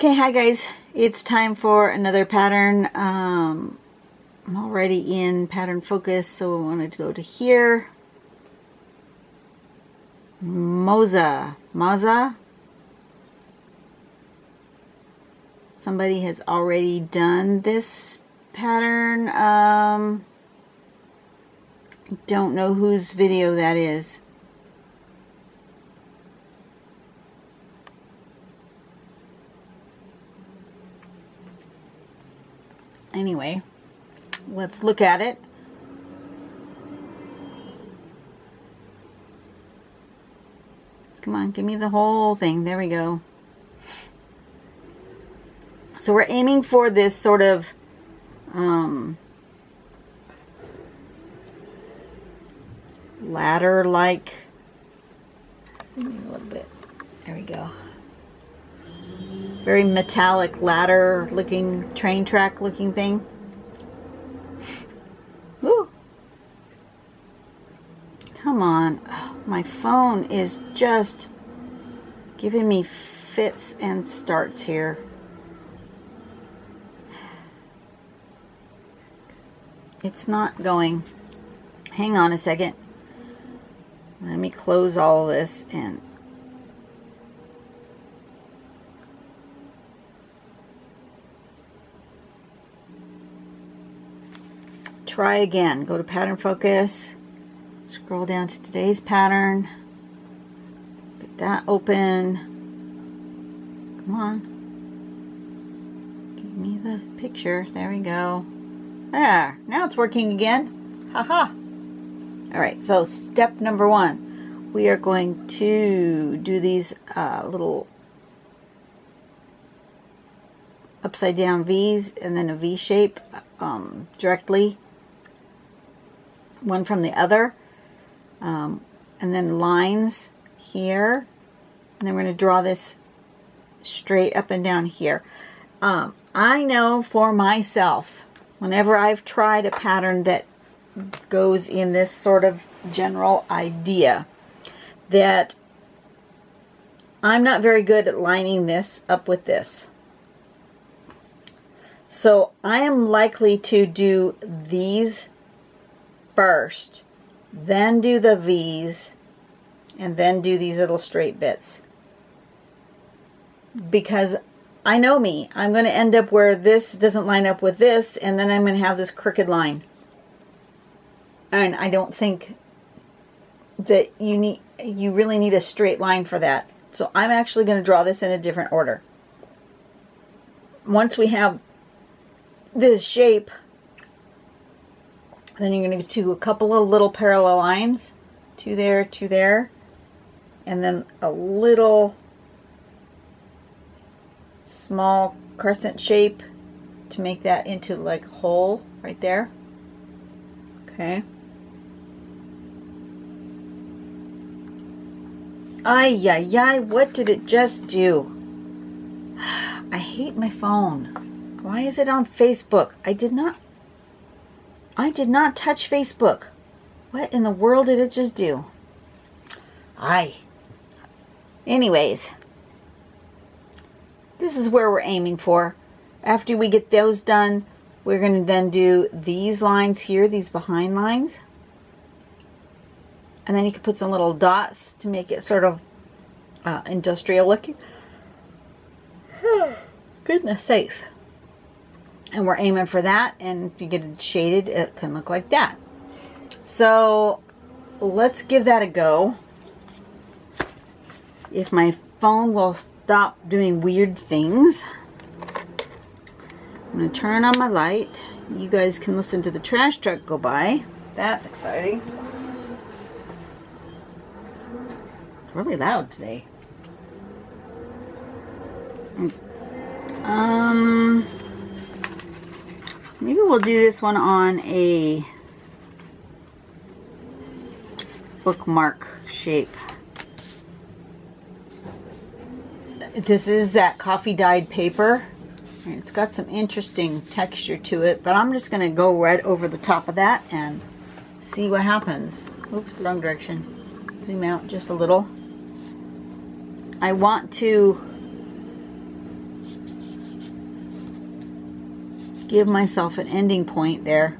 Okay, hi guys. It's time for another pattern. I'm already in pattern focus, so I wanted to go to here. Mozza. Somebody has already done this pattern. Don't know whose video that is. Anyway, let's look at it. Come on, give me the whole thing. There we go. So we're aiming for this sort of ladder-like. A little bit. There we go. Very metallic ladder looking, train track looking thing. Woo! Come on. Oh, my phone is just giving me fits and starts here. It's not going. Hang on a second. Let me close all of this and try again. Go to pattern focus, scroll down to today's pattern, get that open. Come on, give me the picture. There we go. Ah, now it's working again. Haha. All right, so step number one, we are going to do these little upside down V's and then a V shape directly one from the other, and then lines here, and then we're going to draw this straight up and down here. I know for myself, whenever I've tried a pattern that goes in this sort of general idea, that I'm not very good at lining this up with this. So I am likely to do these first, then do the V's, and then do these little straight bits. Because I know me, I'm going to end up where this doesn't line up with this, and then I'm going to have this crooked line. And I don't think that you really need a straight line for that. So I'm actually going to draw this in a different order. Once we have this shape, then you're going to do a couple of little parallel lines, two there, and then a little small crescent shape to make that into like a hole right there. Okay. Ay, what did it just do? I hate my phone. Why is it on Facebook? I did not touch Facebook. What in the world did it just do? Anyways, this is where we're aiming for. After we get those done, we're going to then do these lines here, these behind lines. And then you can put some little dots to make it sort of industrial looking. Goodness sakes. And we're aiming for that, and if you get it shaded, it can look like that. So let's give that a go. If my phone will stop doing weird things. I'm going to turn on my light. You guys can listen to the trash truck go by. That's exciting. It's really loud today. Maybe we'll do this one on a bookmark shape. This is that coffee dyed paper. It's got some interesting texture to it, but I'm just going to go right over the top of that and see what happens. Oops, wrong direction. Zoom out just a little. I want to give myself an ending point there,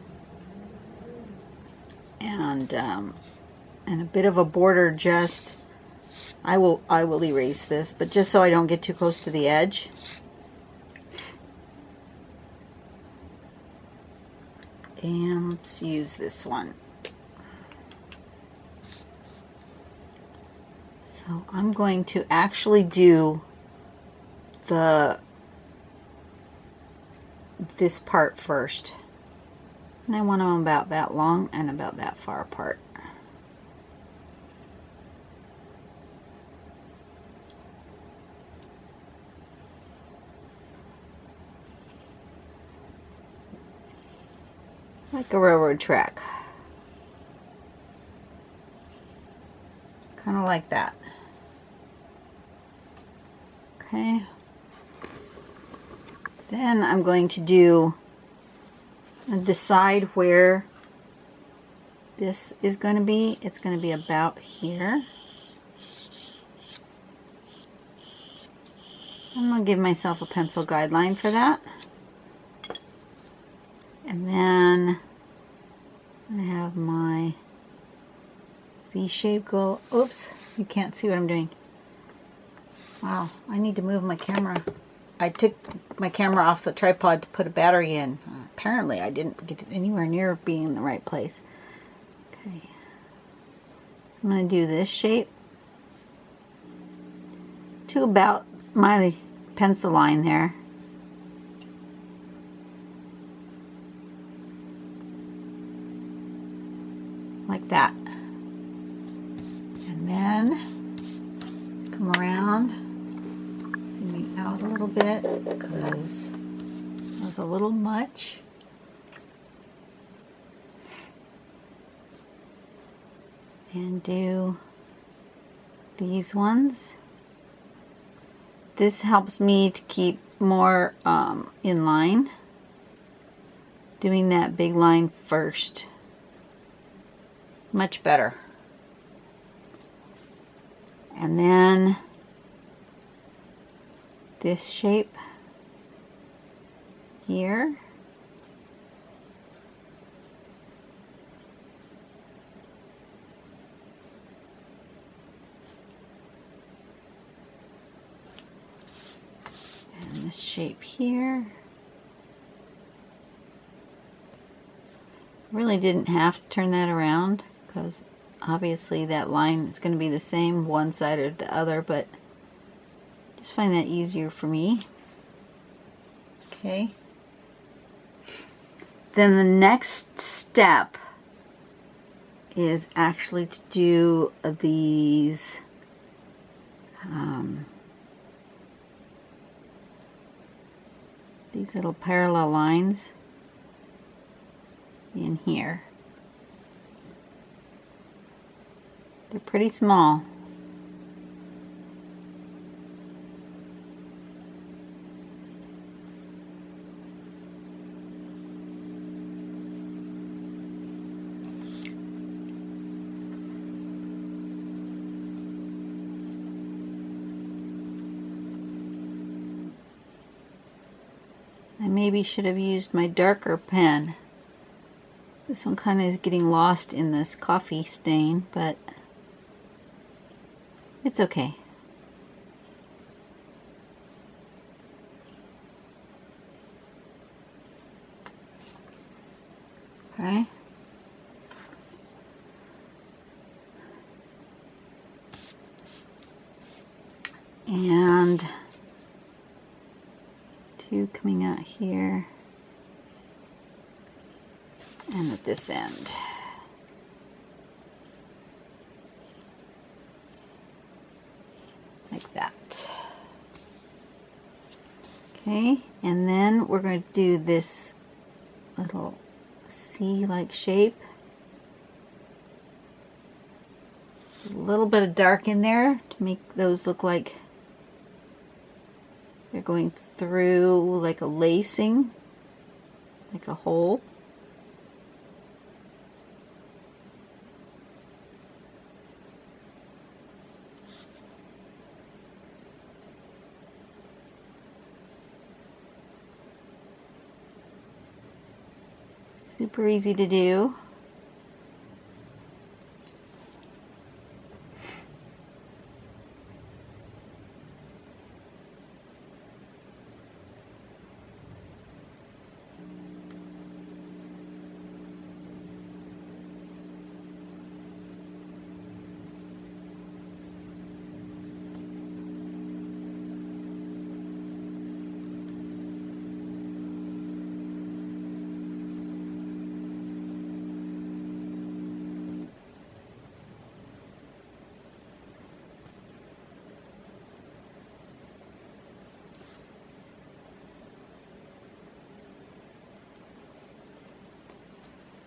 and a bit of a border. Just I will erase this, but just so I don't get too close to the edge. And let's use this one. So I'm going to actually do this part first. And I want them about that long and about that far apart. Like a railroad track. Kind of like that. Okay. Then I'm going to decide where this is going to be. It's going to be about here. I'm going to give myself a pencil guideline for that. And then I have my V-shape go. Oops, you can't see what I'm doing. Wow, I need to move my camera. I took my camera off the tripod to put a battery in. Apparently I didn't get it anywhere near being in the right place. Okay, so I'm going to do this shape to about my pencil line there. Like that. And then come around, zoom me out a little bit because it was a little much. And do these ones. This helps me to keep more in line. Doing that big line first. Much better. And then this shape here. And this shape here. Really didn't have to turn that around, because obviously that line is going to be the same one side or the other, but just find that easier for me. Okay. Then the next step is actually to do these little parallel lines in here. They're pretty small. I maybe should have used my darker pen. This one kind of is getting lost in this coffee stain, but it's okay. Okay. And two coming out here and at this end. Like that. Okay, and then we're going to do this little C-like shape. A little bit of dark in there to make those look like they're going through like a lacing, like a hole. Super easy to do.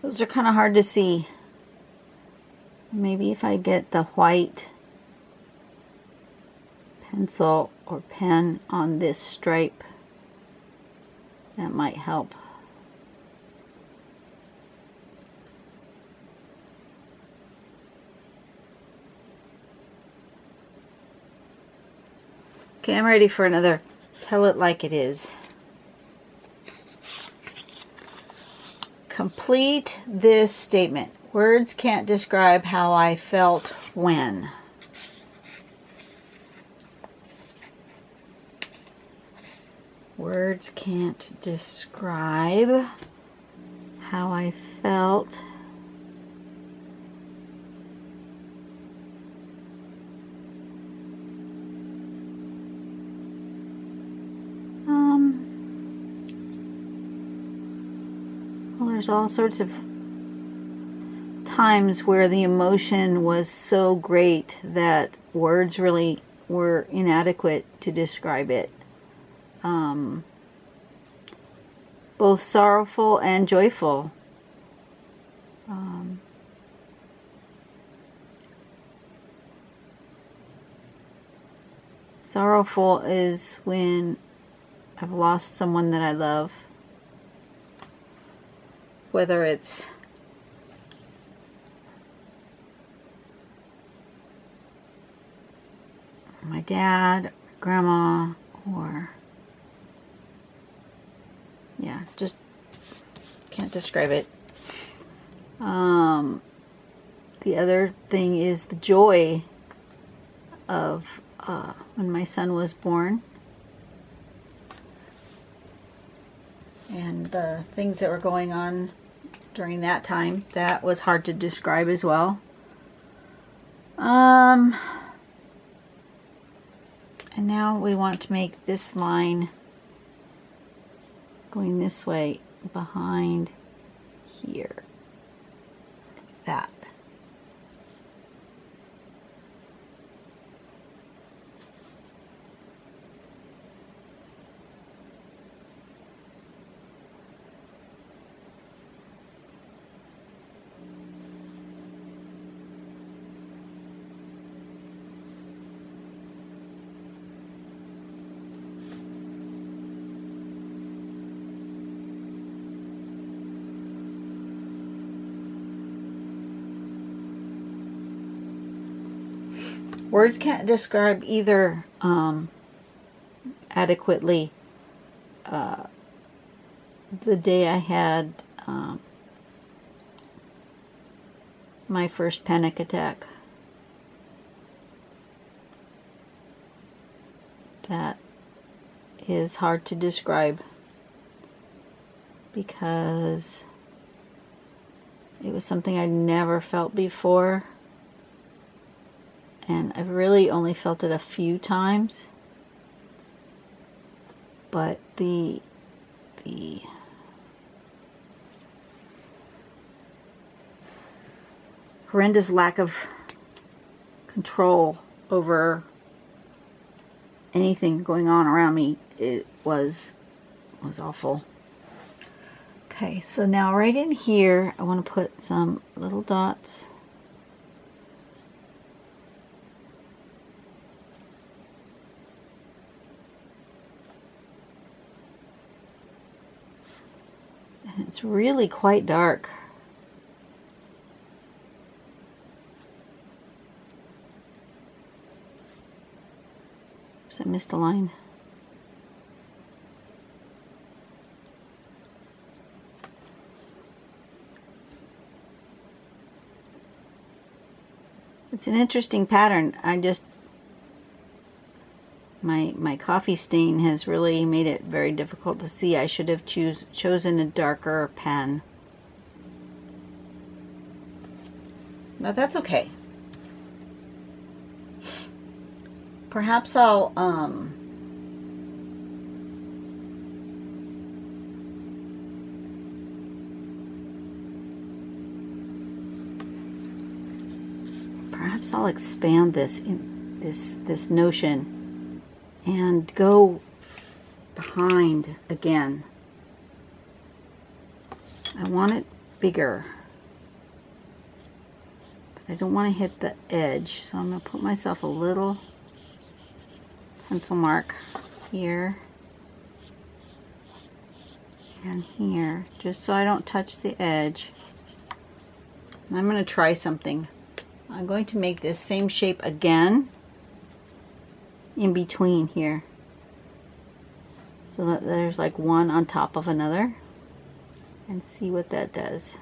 Those are kind of hard to see. Maybe if I get the white pencil or pen on this stripe, that might help. Okay, I'm ready for another Tell It Like It Is. Complete this statement. Words can't describe how I felt when. Words can't describe how I felt there's all sorts of times where the emotion was so great that words really were inadequate to describe it. Both sorrowful and joyful. Sorrowful is when I've lost someone that I love. Whether it's my dad, grandma, or yeah, just can't describe it. The other thing is the joy of when my son was born. And the things that were going on during that time, that was hard to describe as well. And now we want to make this line going this way behind here. Like that. Words can't describe either adequately the day I had my first panic attack. That is hard to describe because it was something I'd never felt before. And I've really only felt it a few times. But the horrendous lack of control over anything going on around me, it was awful. Okay, so now right in here, I want to put some little dots. And it's really quite dark. Oops, I missed a line. It's an interesting pattern. I just, my coffee stain has really made it very difficult to see. I should have chosen a darker pen. But that's okay. Perhaps I'll expand this this notion and go behind again. I want it bigger, but I don't want to hit the edge, so I'm going to put myself a little pencil mark here and here, just so I don't touch the edge. And I'm going to try something. I'm going to make this same shape again in between here, so that there's like one on top of another, and see what that does.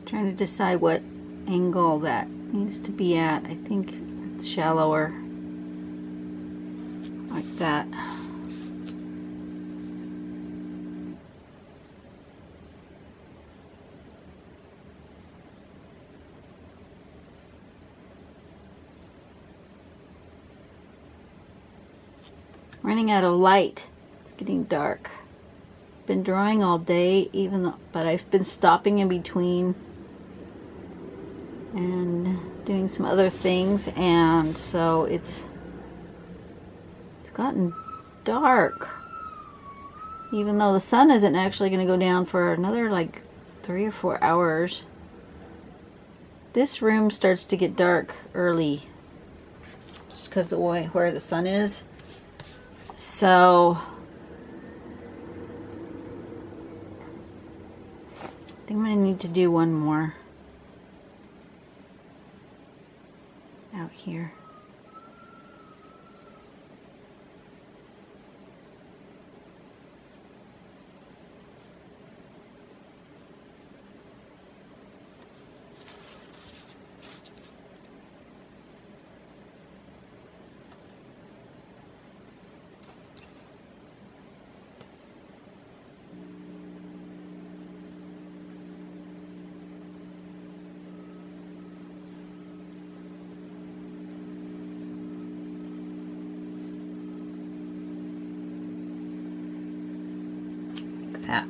Trying to decide what angle that needs to be at. I think shallower, like that. Running out of light. It's getting dark. Been drawing all day, but I've been stopping in between and doing some other things, and so it's gotten dark, even though the sun isn't actually going to go down for another like 3 or 4 hours. This room starts to get dark early just because of where the sun is. So I think I'm going to need to do one more out here. That.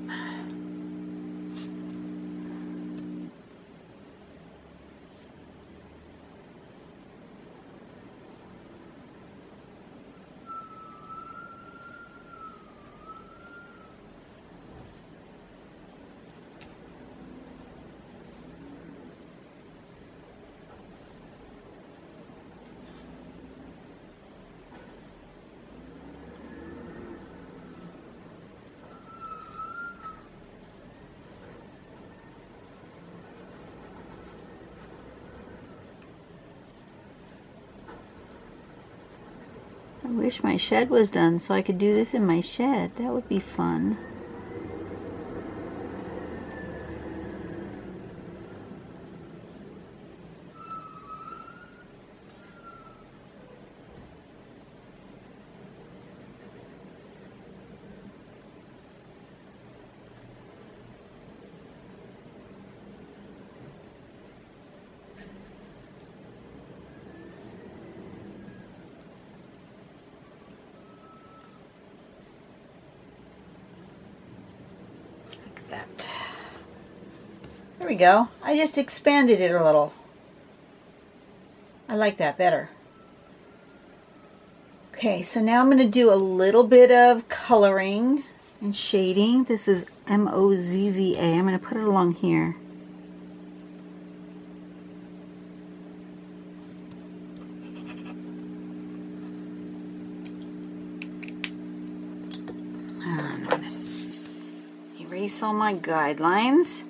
I wish my shed was done so I could do this in my shed. That would be fun. There we go. I just expanded it a little. I like that better. Okay, so now I'm going to do a little bit of coloring and shading. This is Mozza. I'm going to put it along here. I'm going to erase all my guidelines.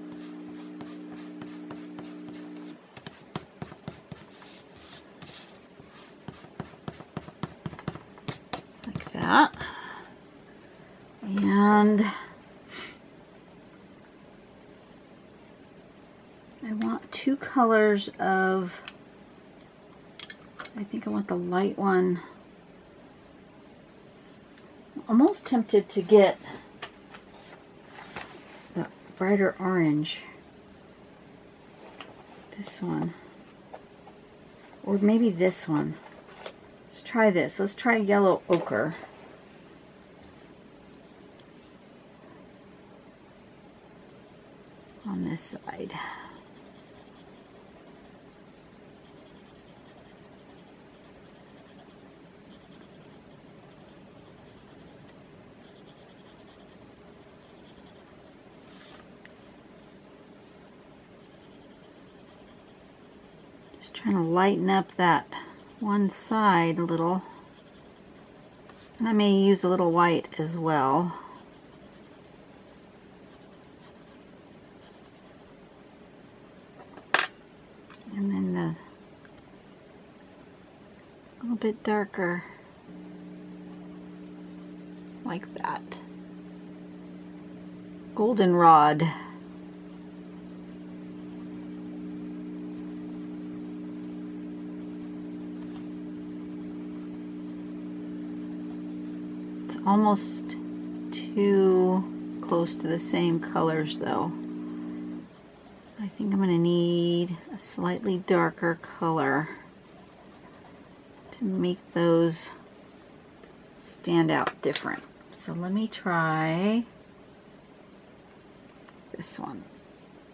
Like that. And I want two colors of, I think I want the light one. I'm almost tempted to get the brighter orange. This one. Or maybe this one. Let's try this. Let's try yellow ochre. On this side. Just trying to lighten up that one side a little. And I may use a little white as well. And then a little bit darker, like that. Goldenrod. It's almost too close to the same colors though. I think I'm going to need a slightly darker color to make those stand out different. So let me try this one.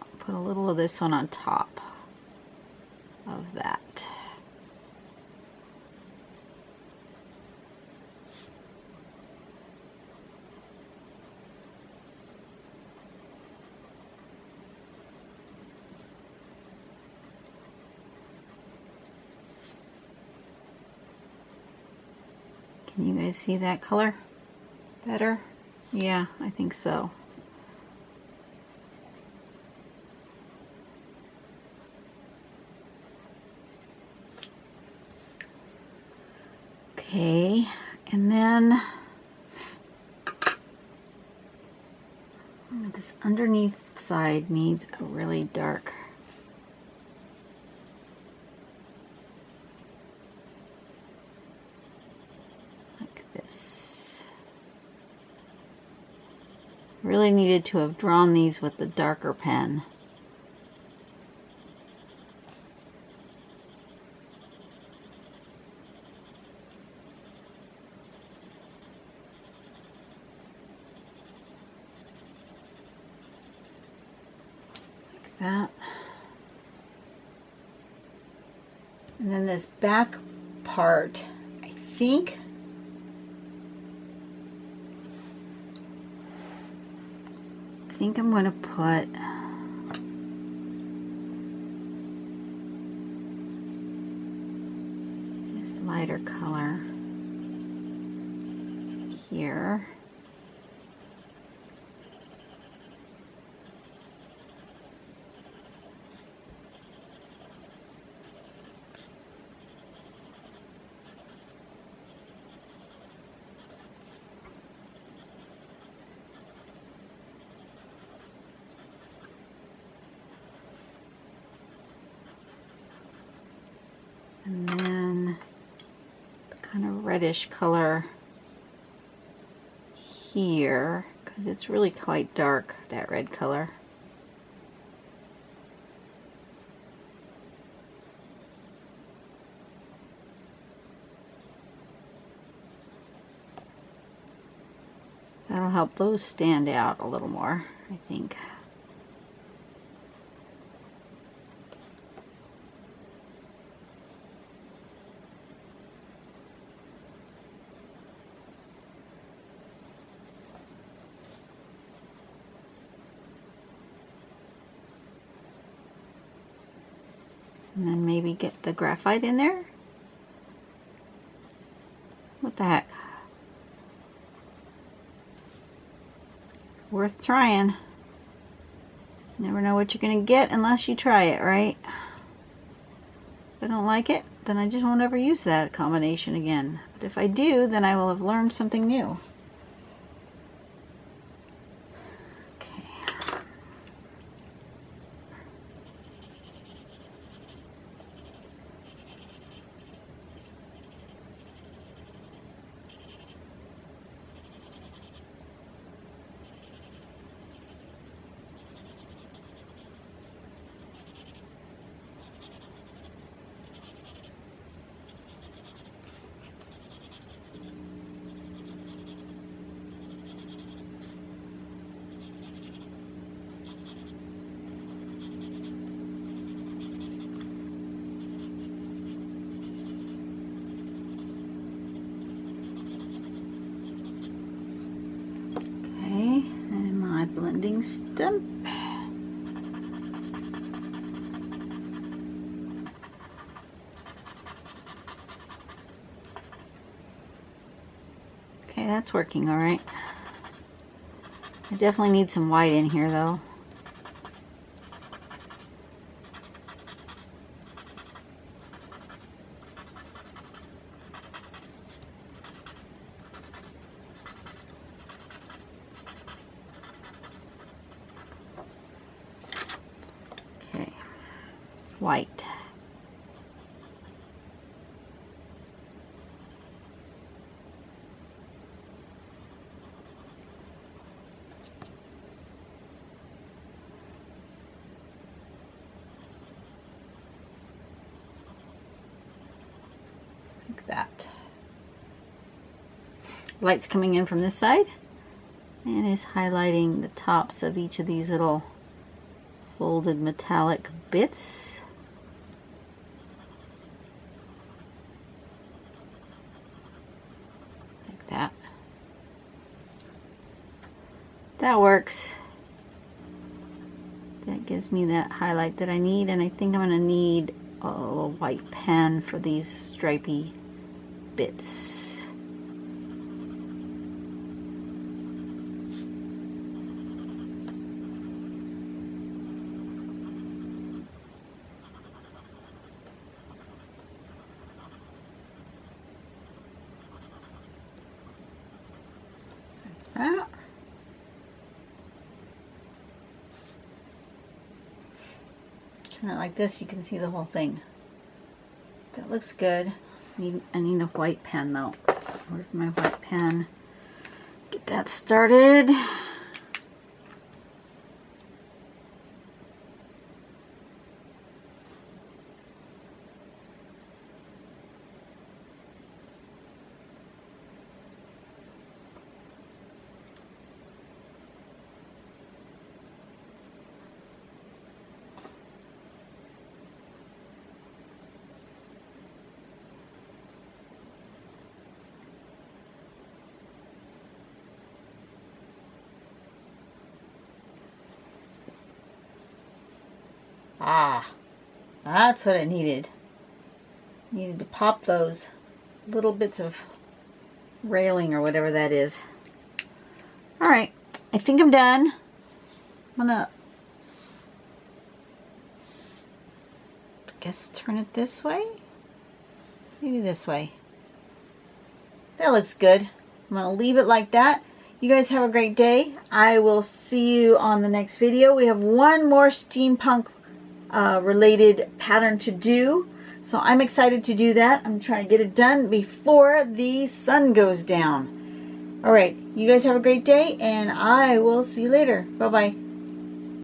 I'll put a little of this one on top of that. Can you guys see that color better? Yeah, I think so. Okay, and then this underneath side needs a really dark . Really needed to have drawn these with the darker pen. Like that. And then this back part, I think I'm going to put this lighter color here. And then the kind of reddish color here, because it's really quite dark, that red color. That'll help those stand out a little more, I think. And then maybe get the graphite in there. What the heck? Worth trying. Never know what you're going to get unless you try it, right? If I don't like it, then I just won't ever use that combination again. But if I do, then I will have learned something new. Blending stump. Okay, that's working all right. I definitely need some white in here though. White. Like that. Light's coming in from this side and is highlighting the tops of each of these little folded metallic bits. That. That works. That gives me that highlight that I need, and I think I'm going to need a white pen for these stripy bits. That. Turn it like this, you can see the whole thing. That looks good. I need a white pen though. Where's my white pen? Get that started. Ah, that's what I needed. Needed to pop those little bits of railing or whatever that is. All right, I think I'm done. I'm gonna, I guess, turn it this way. Maybe this way. That looks good. I'm gonna leave it like that. You guys have a great day. I will see you on the next video. We have one more steampunk related pattern to do, so I'm excited to do that. I'm trying to get it done before the sun goes down. All right, you guys have a great day, and I will see you later. Bye bye.